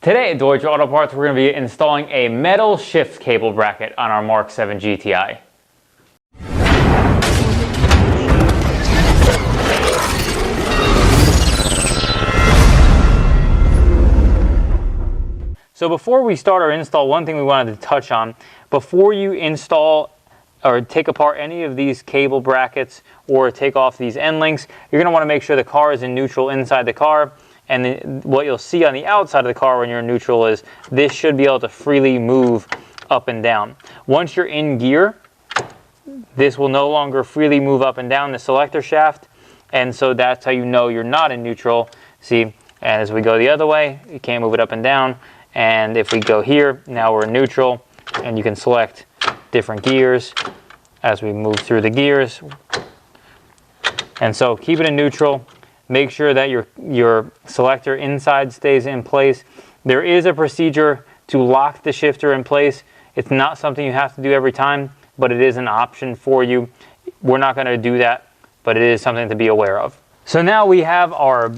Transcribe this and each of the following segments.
Today at Deutsche Auto Parts, we're going to be installing a metal shift cable bracket on our MK7 GTI. So before we start our install, one thing we wanted to touch on, before you install or take apart any of these cable brackets or take off these end links, you're going to want to make sure the car is in neutral inside the car. And what you'll see on the outside of the car when you're in neutral is this should be able to freely move up and down. Once you're in gear, this will no longer freely move up and down the selector shaft. And so that's how you know you're not in neutral. See, and as we go the other way, you can't move it up and down. And if we go here, now we're in neutral, and you can select different gears as we move through the gears. And so keep it in neutral. Make sure that your selector inside stays in place. There is a procedure to lock the shifter in place. It's not something you have to do every time, but it is an option for you. We're not going to do that, but it is something to be aware of. So now we have our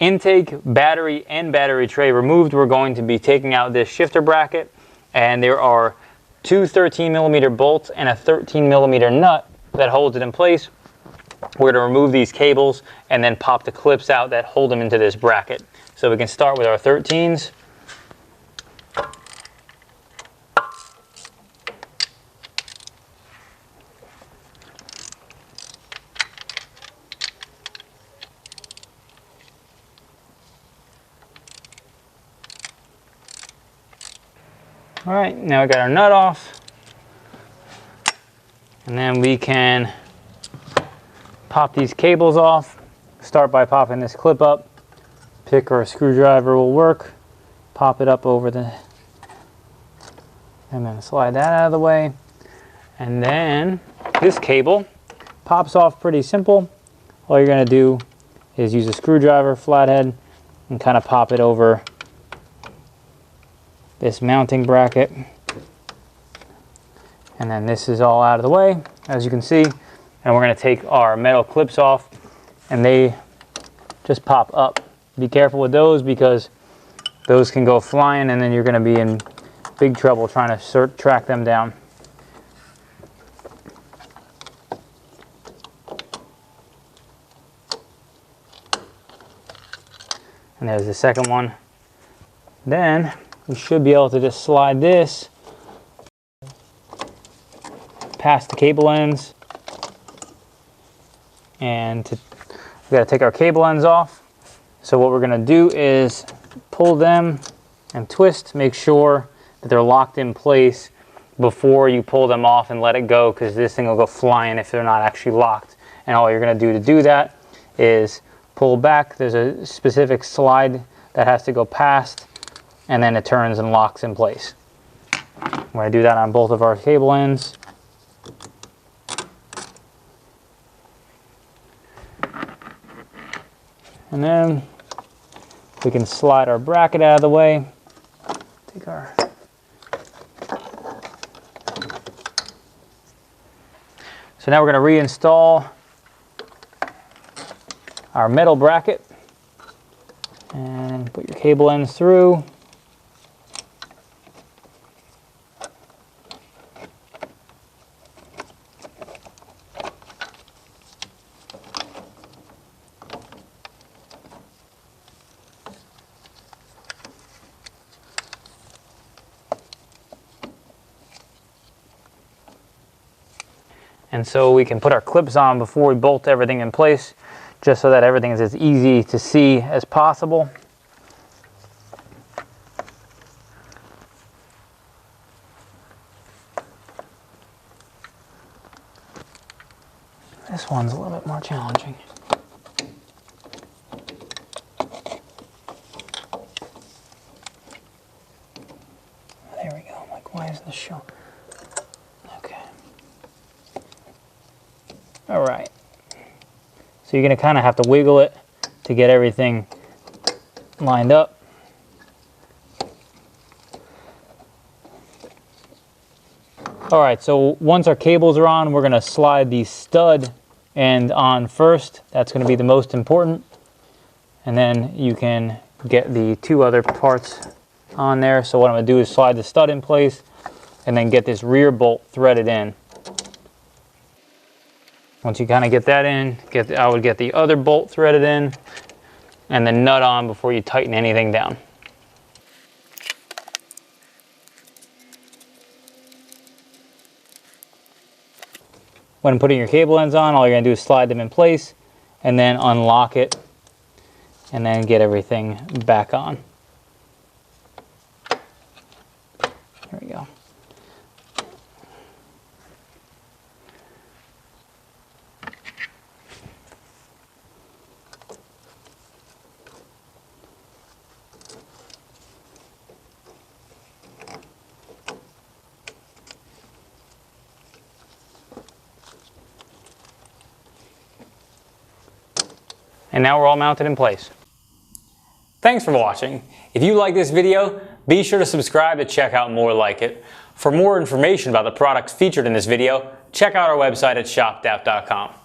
intake, battery, and battery tray removed. We're going to be taking out this shifter bracket, and there are two 13mm bolts and a 13mm nut that holds it in place. We're going to remove these cables and then pop the clips out that hold them into this bracket. So we can start with our 13s. All right, now we got our nut off. And then we can pop these cables off. Start by popping this clip up. Pick or a screwdriver will work. Pop it up over the, and then slide that out of the way. And then this cable pops off pretty simple. All you're gonna do is use a screwdriver, flathead, and kind of pop it over this mounting bracket. And then this is all out of the way, as you can see. And we're going to take our metal clips off, and they just pop up. Be careful with those because those can go flying, and then you're going to be in big trouble trying to track them down. And there's the second one. Then we should be able to just slide this past the cable ends. And we got to take our cable ends off. So what we're going to do is pull them and twist, make sure that they're locked in place before you pull them off and let it go, because this thing will go flying if they're not actually locked. And all you're going to do that is pull back. There's a specific slide that has to go past, and then it turns and locks in place. I'm going to do that on both of our cable ends. And then we can slide our bracket out of the way. Take our... So now we're going to reinstall our metal bracket. And put your cable ends through. And so we can put our clips on before we bolt everything in place, just so that everything is as easy to see as possible. This one's a little bit more challenging. There we go. I'm like, why isn't this showing? All right, so you're going to kind of have to wiggle it to get everything lined up. All right, so once our cables are on, we're going to slide the stud end on first. That's going to be the most important. And then you can get the two other parts on there. So what I'm going to do is slide the stud in place and then get this rear bolt threaded in. Once you kind of get that in, I would get the other bolt threaded in and the nut on before you tighten anything down. When putting your cable ends on, all you're going to do is slide them in place and then unlock it and then get everything back on. There we go. And now we're all mounted in place. Thanks for watching. If you like this video, be sure to subscribe to check out more like it. For more information about the products featured in this video, check out our website at shopdap.com.